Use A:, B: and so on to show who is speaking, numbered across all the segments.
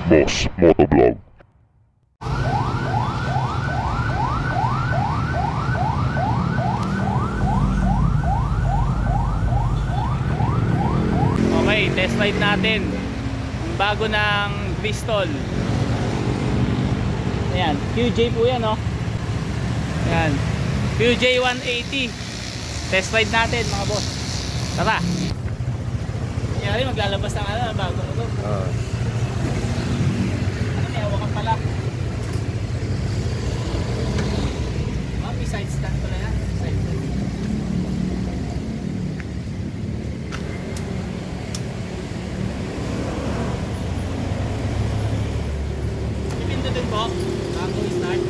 A: Boss Motovlog.
B: Okay, test ride natin ang bago ng Bristol. Ayan, QJ po yan, oh. Ayan, QJ 180. Test ride natin mga boss. Tara. Kaya rin maglalabas ng bago na ito. May hawakan pala. May side stand pala yan. Side stand. Ipindutin po bago i-start.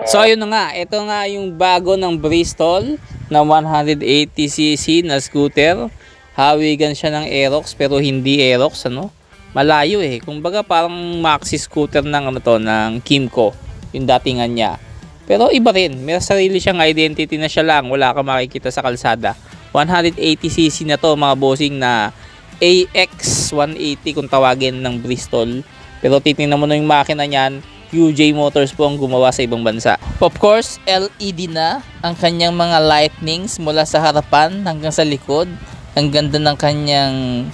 B: So ayun na nga, ito nga yung bago ng Bristol na 180cc na scooter. Hawigan siya ng Aerox pero hindi Aerox, ano? Malayo eh. Kumbaga parang maxi scooter ng ano to, ng Kymco, yung datingan niya. Pero iba rin, may sarili siyang identity na siya lang, wala ka makikita sa kalsada. 180cc na to mga bossing, na AX 180 kung tawagin ng Bristol. Pero titingnan mo na yung makina niyan, QJ Motors po ang gumawa sa ibang bansa. Of course, LED na ang kanyang mga lightnings mula sa harapan hanggang sa likod. Ang ganda ng kanyang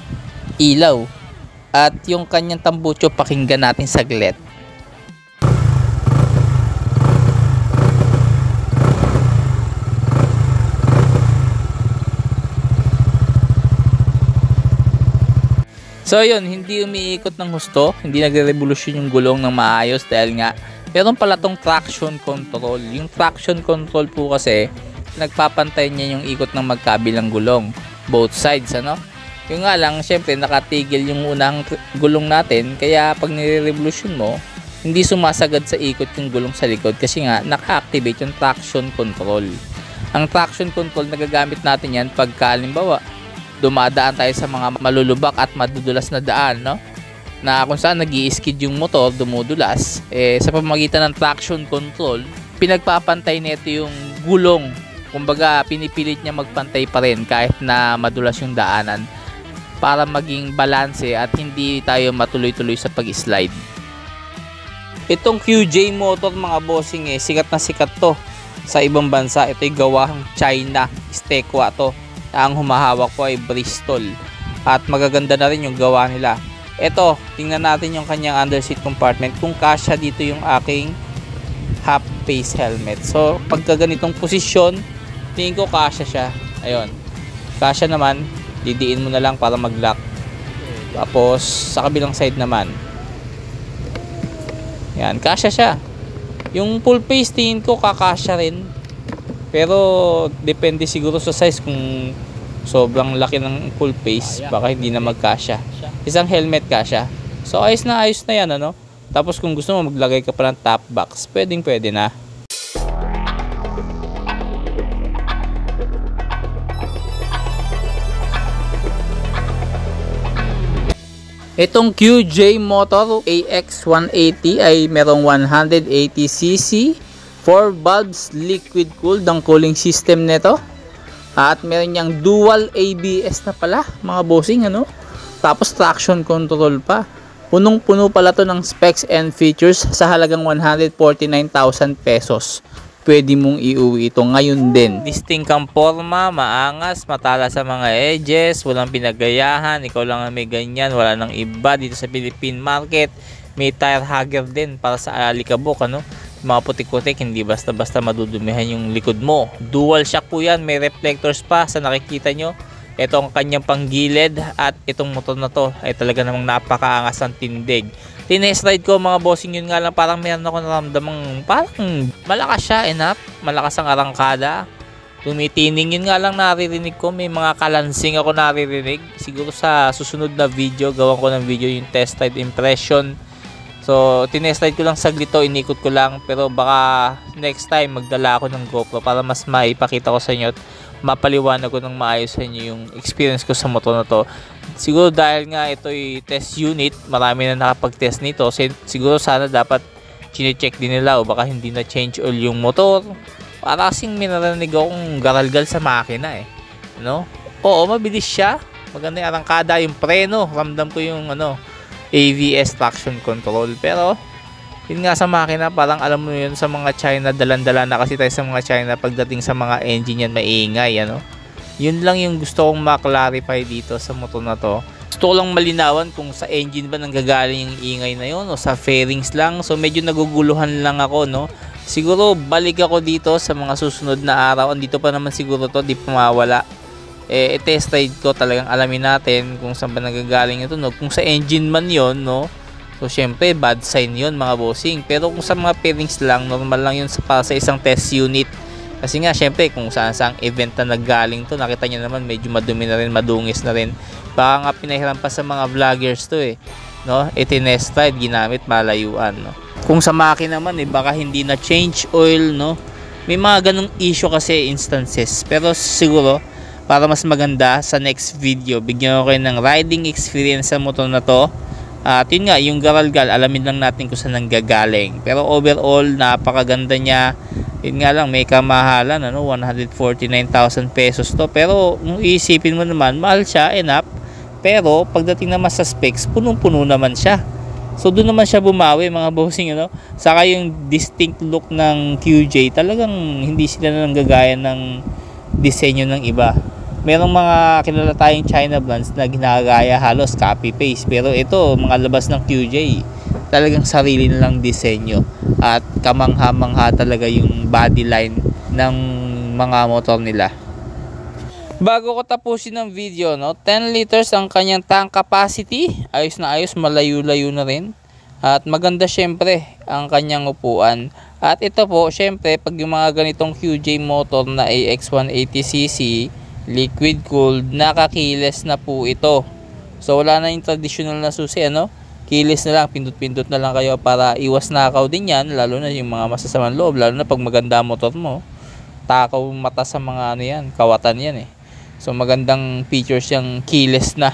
B: ilaw. At yung kanyang tambucho, pakinggan natin saglit. So yun, hindi umiikot ng husto, hindi nagre-revolusyon yung gulong ng maayos dahil nga meron pala tong traction control. Yung traction control po kasi nagpapantay niya yung ikot ng magkabilang gulong, both sides, ano? Yung nga lang, syempre nakatigil yung unang gulong natin, kaya pag nire-revolution mo, hindi sumasagad sa ikot yung gulong sa likod kasi nga naka-activate yung traction control. Ang traction control nagagamit natin yan pagka halimbawa dumadaan tayo sa mga malulubak at madudulas na daan, no? Na kung saan nag-i-skid yung motor, dumudulas, sa pamamagitan ng traction control, pinagpapantay nito yung gulong. Kumbaga, pinipilit niya magpantay pa rin kahit na madulas yung daanan para maging balanse at hindi tayo matuloy-tuloy sa pag-slide. Itong QJ motor mga bossing, sikat na sikat to sa ibang bansa. Ito'y gawang China, Stekwa to. Ang humahawak ko ay Bristol at magaganda na rin yung gawa nila. Ito, tingnan natin yung kanyang underseat compartment kung kasya dito yung aking half face helmet. So pagka ganitong posisyon, tingin ko kasya siya. Ayun, kasya naman, didiin mo na lang para mag-lock. Tapos sa kabilang side naman, yan, kasya siya. Yung full face tingin ko kakasya rin, pero depende siguro sa size. Kung sobrang laki ng full face, baka hindi na magkasya. Isang helmet kasya. So ayos na yan, ano? Tapos kung gusto mo maglagay ka pa ng top box, pwedeng pwede na. Itong QJ Motor AX 180 ay merong 180cc 4 valves liquid cooled ang cooling system nito. At meron niyang dual ABS na pala mga bossing, ano? Tapos traction control pa. Punong-puno pala to ng specs and features sa halagang 149,000 pesos. Pwede mong iuwi ito ngayon din. Distinct ang forma, maangas, matala sa mga edges, walang pinagayahan, ikaw lang ang may ganyan, wala nang iba dito sa Philippine market. May tire hugger din para sa alikabok, ano? Mga putik-putik, hindi basta-basta madudumihan yung likod mo. Dual shock po yan, may reflectors pa sa nakikita nyo. Ito ang kanyang panggilid at itong motor na to ay talaga namang napakaangas ang tindig. Tinest ride ko mga bossing, yun nga lang parang meron ako naramdamang parang malakas siya, enough, malakas ang arangkada. Tumitining, yun nga lang naririnig ko, may mga kalansing ako naririnig. Siguro sa susunod na video, gawan ko ng video yung test ride impression. So, tinest ride ko lang saglit to, inikot ko lang. Pero baka next time magdala ako ng GoPro para mas maipakita ko sa inyo at mapaliwanag ko ng maayos sa inyo yung experience ko sa motor na to. Siguro dahil nga ito'y test unit, marami na nakapag-test nito. Siguro sana dapat chine-check din nila o baka hindi na change oil yung motor. Para kasing minaranig akong garalgal sa makina eh. No? Oo, mabilis siya. Maganda yung arangkada, yung preno. Ramdam ko yung ABS traction control. Pero yun nga sa makina, parang alam mo yun sa mga China, dalan-dala na kasi tayo sa mga China pagdating sa mga engine yan, maingay, Yun lang yung gusto kong ma-clarify dito sa motor na to. Gusto ko lang malinawan kung sa engine ba nanggagaling yung ingay na yun o sa fairings lang. So medyo naguguluhan lang ako, Siguro balik ako dito sa mga susunod na araw. Andito pa naman siguro to, di pa mawala. Test ride ko, talagang alamin natin kung saan ba nanggagaling ito, Kung sa engine man yun, So, syempre, bad sign yun mga bossing. Pero kung sa mga pairings lang, normal lang yun para sa isang test unit. Kasi nga, syempre, kung saan-saang event na naggaling to, nakita nyo naman, medyo madumi na rin, madungis na rin. Baka nga pinahiram pa sa mga vloggers to Itinest ride, ginamit, malayuan, Kung sa makina naman, baka hindi na change oil, May mga ganong issue kasi instances. Pero siguro, para mas maganda, sa next video, bigyan ko kayo ng riding experience sa motor na to. At yun nga, yung garalgal, alamin lang natin kung saan nanggagaling. Pero overall, napakaganda niya. Yun nga lang, may kamahalan, 149,000 pesos to. Pero, kung iisipin mo naman, mahal siya, enough. Pero, pagdating naman sa specs, punong-puno naman siya. So, doon naman siya bumawi, mga bossing, Saka yung distinct look ng QJ, talagang hindi sila nanggagaya ng disenyo ng iba. Merong mga kilala tayong China brands na ginagaya halos copy-paste. Pero ito, mga labas ng QJ, talagang sarili nilang disenyo. At kamangha-mangha talaga yung body line ng mga motor nila. Bago ko tapusin ng video, 10 liters ang kanyang tank capacity. Ayos na ayos, malayo-layo na rin. At maganda syempre ang kanyang upuan. At ito po, syempre, pag yung mga ganitong QJ motor na AX180cc, liquid cooled, nakakiles na po ito. So wala na yung traditional na susi, Kiles na lang, pindot-pindot na lang kayo para iwas nakaw din yan, lalo na yung mga masasamang loob, lalo na pag maganda motor mo. Takaw mata sa mga yan, kawatan yan So magandang features yung keyless na.